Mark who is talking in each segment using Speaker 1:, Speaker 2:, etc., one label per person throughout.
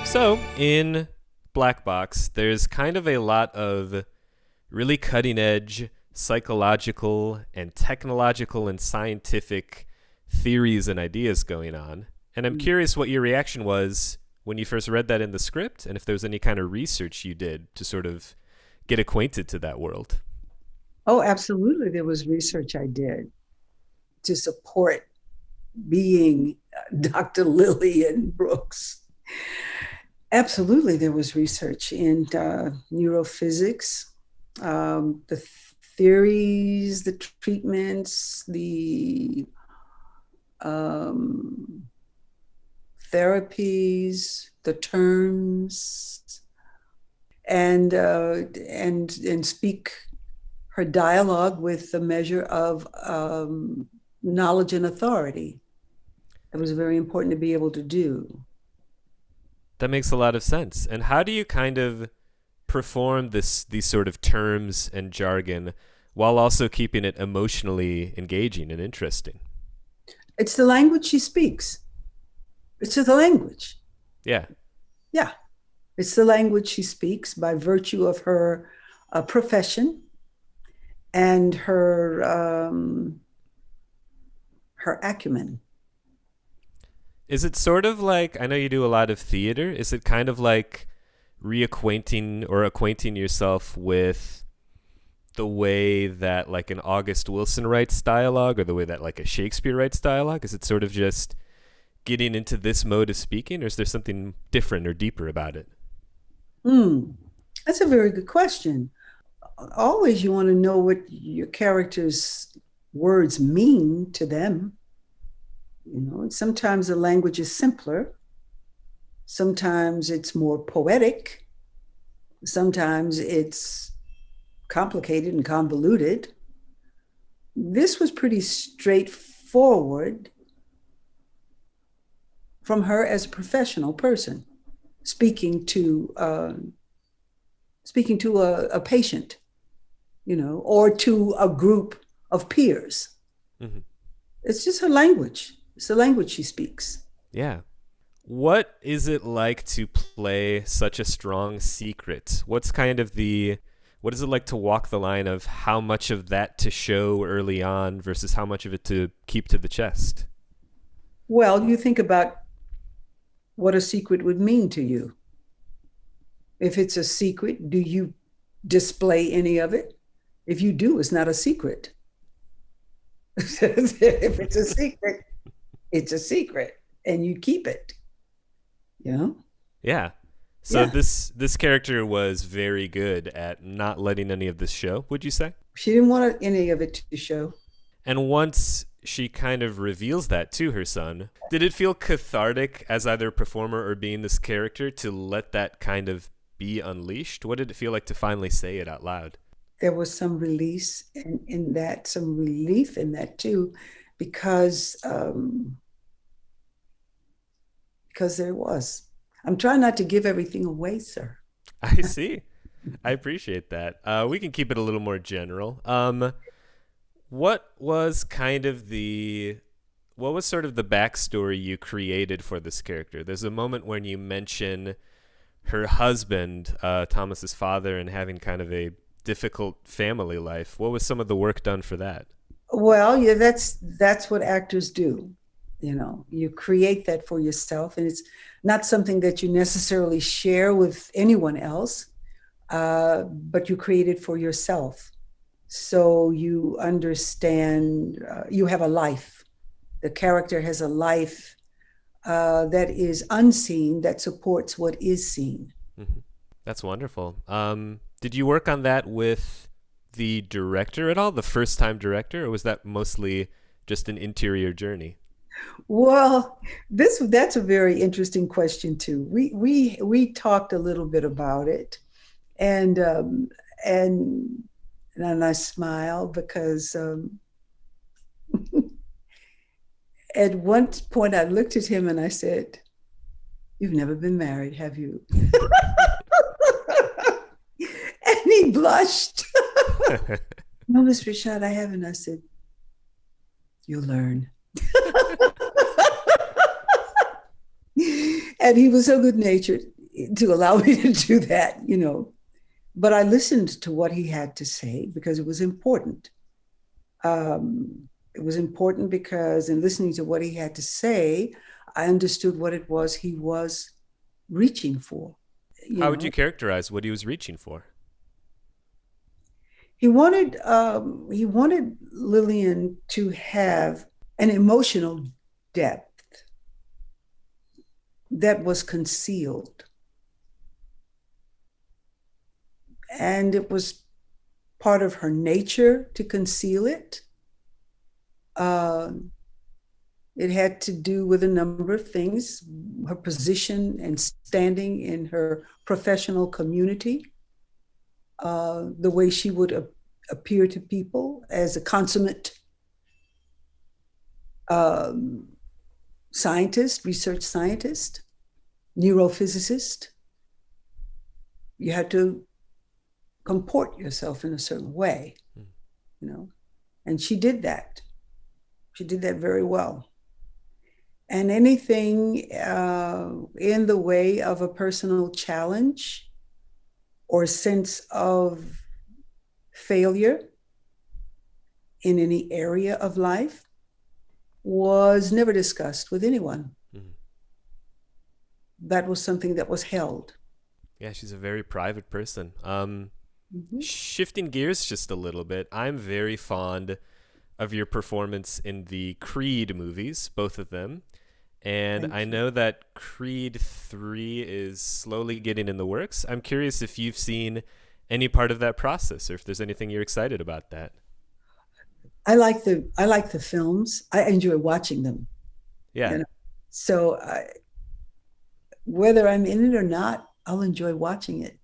Speaker 1: So, in Black Box, there's kind of a lot of really cutting edge psychological and technological and scientific theories and ideas going on. And I'm curious what your reaction was when you first read that in the script, and if there was any kind of research you did to sort of get acquainted to that world.
Speaker 2: Oh, absolutely. There was research I did to support being Dr. Lillian Brooks. Absolutely, there was research in neurophysics, the theories, the treatments, the um, therapies, the terms, and speak her dialogue with a measure of knowledge and authority. It was very important to be able to do.
Speaker 1: That makes a lot of sense. And how do you kind of perform these sort of terms and jargon while also keeping it emotionally engaging and interesting?
Speaker 2: It's the language she speaks. It's just the language.
Speaker 1: Yeah.
Speaker 2: Yeah. It's the language she speaks by virtue of her profession and her acumen.
Speaker 1: Is it sort of like, I know you do a lot of theater, is it kind of like reacquainting or acquainting yourself with the way that like an August Wilson writes dialogue or the way that like a Shakespeare writes dialogue? Is it sort of just getting into this mode of speaking, or is there something different or deeper about it?
Speaker 2: Hmm. That's a very good question. Always you want to know what your character's words mean to them. You know, sometimes the language is simpler. Sometimes it's more poetic. Sometimes it's complicated and convoluted. This was pretty straightforward from her as a professional person speaking to a patient, you know, or to a group of peers. Mm-hmm. It's just her language. It's the language she speaks.
Speaker 1: Yeah. What is it like to play such a strong secret? What is it like to walk the line of how much of that to show early on versus how much of it to keep to the chest?
Speaker 2: Well, you think about what a secret would mean to you. If it's a secret, do you display any of it? If you do, it's not a secret. If it's a secret, it's a secret and you keep it. You know?
Speaker 1: Yeah. So yeah. This character was very good at not letting any of this show, would you say?
Speaker 2: She didn't want any of it to show.
Speaker 1: And once she kind of reveals that to her son, did it feel cathartic as either a performer or being this character to let that kind of be unleashed? What did it feel like to finally say it out loud?
Speaker 2: There was some release in that, some relief in that too, because there was. I'm trying not to give everything away, sir.
Speaker 1: I see. I appreciate that. We can keep it a little more general. What was sort of the backstory you created for this character? There's a moment when you mention her husband, Thomas's father, and having kind of a difficult family life. What was some of the work done for that?
Speaker 2: Well, yeah, that's what actors do. You know, you create that for yourself, and it's not something that you necessarily share with anyone else, but you create it for yourself. So you understand, you have a life. The character has a life that is unseen, that supports what is seen.
Speaker 1: Mm-hmm. That's wonderful. Did you work on that with the director at all, the first-time director, or was that mostly just an interior journey?
Speaker 2: Well, that's a very interesting question too. We talked a little bit about it, and I smile because at one point I looked at him and I said, "You've never been married, have you?" And he blushed. "No, Miss Rashad, I haven't." I said, "You'll learn." And he was so good natured. to allow me to do that, you know. But I listened to what he had to say because it was important. It was important because in listening to what he had to say, I understood what it was he was reaching for. You
Speaker 1: How would you
Speaker 2: know,
Speaker 1: characterize what he was reaching for?
Speaker 2: he wanted Lillian to have an emotional depth that was concealed, and it was part of her nature to conceal it. Uh, it had to do with a number of things, her position and standing in her professional community, the way she would appear to people as a consummate um, scientist, research scientist, neurophysicist. You had to comport yourself in a certain way, you know, and she did that. She did that very well. And anything in the way of a personal challenge or sense of failure in any area of life was never discussed with anyone.
Speaker 1: Mhm.
Speaker 2: That was something that was held.
Speaker 1: Yeah, she's a very private person.
Speaker 2: Mm-hmm.
Speaker 1: Shifting gears just a little bit, I'm very fond of your performance in the Creed movies, both of them. And I
Speaker 2: Thank you.
Speaker 1: know that Creed 3 is slowly getting in the works. I'm curious if you've seen any part of that process or if there's anything you're excited about that.
Speaker 2: I like the films. I enjoy watching them.
Speaker 1: Yeah.
Speaker 2: You know, so whether I'm in it or not, I'll enjoy watching it.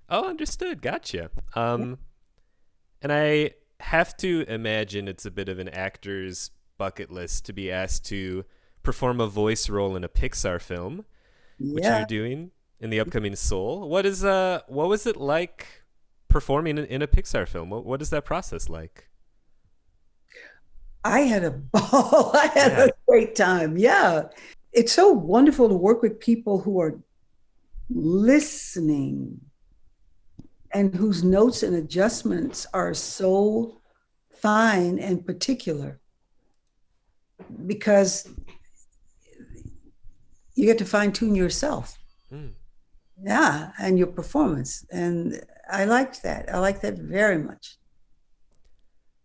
Speaker 1: Oh, understood. Gotcha.
Speaker 2: Yeah.
Speaker 1: And I have to imagine it's a bit of an actor's bucket list to be asked to perform a voice role in a Pixar film, which you're
Speaker 2: Yeah.
Speaker 1: doing in the upcoming Soul. What was it like performing in a Pixar film? What is that process like?
Speaker 2: I had a ball. I had
Speaker 1: Yeah.
Speaker 2: a great time. Yeah. It's so wonderful to work with people who are listening and whose notes and adjustments are so fine and particular because you get to fine tune yourself.
Speaker 1: Mm.
Speaker 2: Yeah. And your performance. And I liked that. I liked that very much.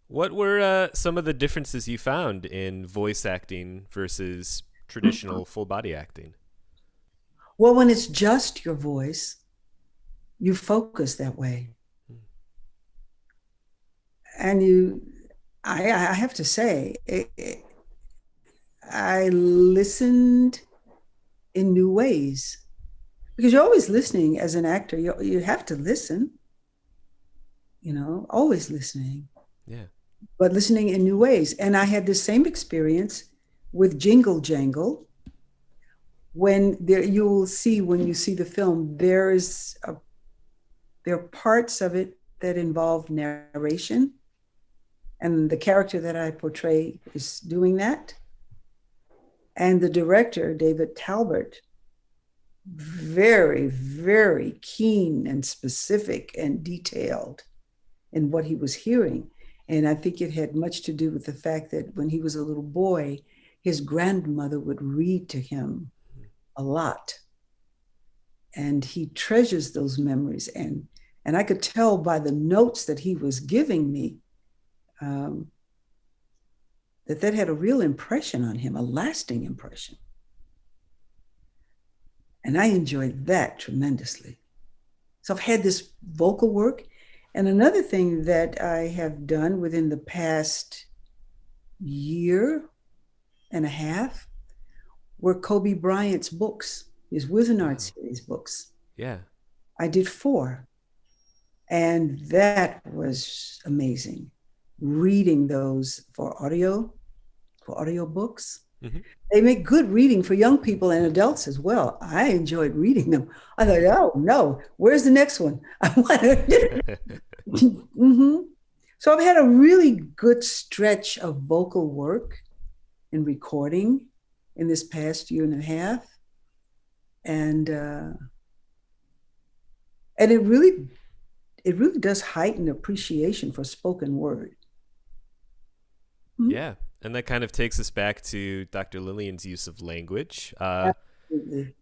Speaker 1: What were some of the differences you found in voice acting versus traditional full body acting?
Speaker 2: Well, when it's just your voice, you focus that way. And I have to say, I listened in new ways because you're always listening as an actor. You have to listen, always listening,
Speaker 1: Yeah.
Speaker 2: but listening in new ways. And I had the same experience with Jingle Jangle. When there, you'll see when you see the film, there are parts of it that involve narration, and the character that I portray is doing that. And the director, David Talbot, very, very keen and specific and detailed in what he was hearing. And I think it had much to do with the fact that when he was a little boy, his grandmother would read to him a lot. And he treasures those memories. And I could tell by the notes that he was giving me um, that had a real impression on him, a lasting impression. And I enjoyed that tremendously. So I've had this vocal work. And another thing that I have done within the past year and a half were Kobe Bryant's books, his Wizard
Speaker 1: Wow.
Speaker 2: series books.
Speaker 1: Yeah.
Speaker 2: I did 4. And that was amazing. Reading those for audio books.
Speaker 1: Hmm.
Speaker 2: They make good reading for young people and adults as well. I enjoyed reading them. I thought, oh no, where's the next one? I want to. Mm-hmm. So I've had a really good stretch of vocal work and recording in this past year and a half. and uh, and it really does heighten appreciation for spoken word. Mhm.
Speaker 1: Yeah. And that kind of takes us back to Dr. Lillian's use of language.
Speaker 2: Absolutely.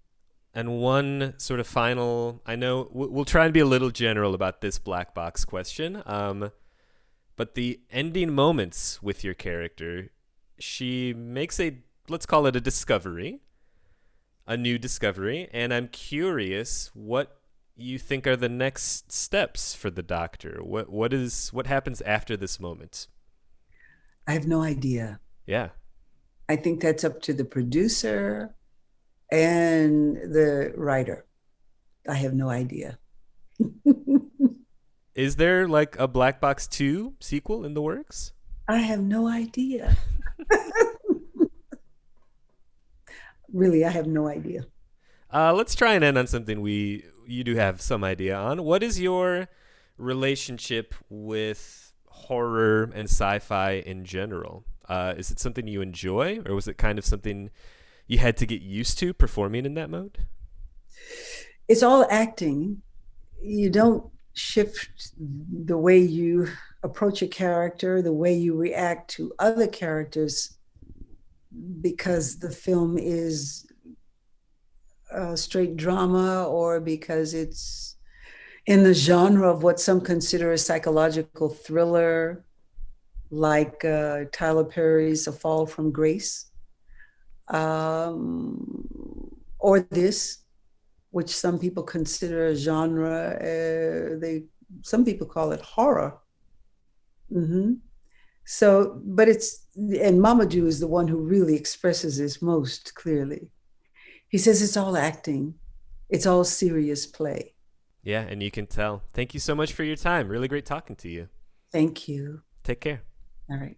Speaker 1: And one sort of final, I know we'll try and be a little general about this black box question, but the ending moments with your character, she makes a, let's call it a discovery, a new discovery, and I'm curious what you think are the next steps for the doctor. What happens after this moment?
Speaker 2: I have no idea.
Speaker 1: Yeah.
Speaker 2: I think that's up to the producer and the writer. I have no idea.
Speaker 1: Is there like a Black Box 2 sequel in the works?
Speaker 2: I have no idea. Really, I have no idea.
Speaker 1: Let's try and end on something we you do have some idea on. What is your relationship with horror and sci-fi in general? Is it something you enjoy, or was it kind of something you had to get used to performing in that mode?
Speaker 2: It's all acting. You don't shift the way you approach a character, the way you react to other characters because the film is a straight drama or because it's in the genre of what some consider a psychological thriller, like Tyler Perry's A Fall from Grace, or this, which some people consider a genre. Some people call it horror. Mm-hmm. So, but and Mamadou is the one who really expresses this most clearly. He says it's all acting, it's all serious play.
Speaker 1: Yeah, and you can tell. Thank you so much for your time. Really great talking to you.
Speaker 2: Thank you.
Speaker 1: Take care.
Speaker 2: All right.